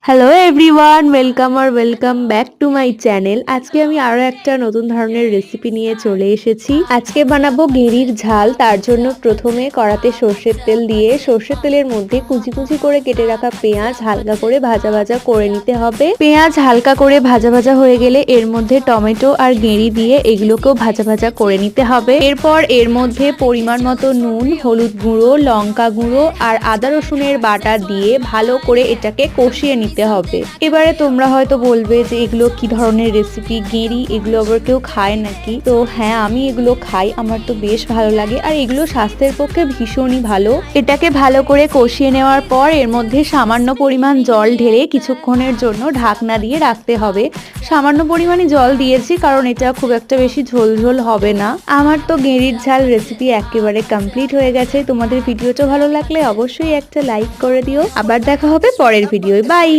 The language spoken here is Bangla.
Hello everyone, welcome back to my channel. আজকে আমি আরো একটা নতুন ধরনের রেসিপি নিয়ে চলে এসেছি। আজকে বানাবো গেঁড়ির ঝাল। তার জন্য প্রথমে কড়াতে সর্ষের তেল দিয়ে সর্ষের তেলের মধ্যে কুচি কুচি করে কেটে রাখা পেঁয়াজ হালকা করে ভাজা ভাজা করে নিতে হবে। পেঁয়াজ হালকা করে ভাজা ভাজা হয়ে গেলে এর মধ্যে টমেটো আর গেঁড়ি দিয়ে এগুলোকেও ভাজা ভাজা করে নিতে হবে। এরপর এর মধ্যে পরিমাণ মতো নুন, হলুদ গুঁড়ো, লঙ্কা গুঁড়ো আর আদা রসুনের বাটা দিয়ে ভালো করে এটাকে কষিয়ে নিতে হবে। এবারে তোমরা হয়তো বলবে যে এগুলো কি ধরনের রেসিপি, গেঁড়ি এগুলো আবার কেউ খায় নাকি? তো হ্যাঁ, আমি এগুলো খাই, আমার তো বেশ ভালো লাগে আর এগুলো স্বাস্থ্যের পক্ষে ভীষণই ভালো। এটাকে ভালো করে কষিয়ে নেওয়ার পর এর মধ্যে সামান্য পরিমাণ জল ঢেলে কিছুক্ষণের জন্য ঢাকনা দিয়ে রাখতে হবে। সামান্য পরিমাণে জল দিয়েছি কারণ এটা খুব একটা বেশি ঝোল ঝোল হবে না। আমার তো গেঁড়ির ঝাল রেসিপি একেবারে কমপ্লিট হয়ে গেছে। তোমাদের ভিডিওটা ভালো লাগলে অবশ্যই একটা লাইক করে দিও। আবার দেখা হবে পরের ভিডিওয়। বাই।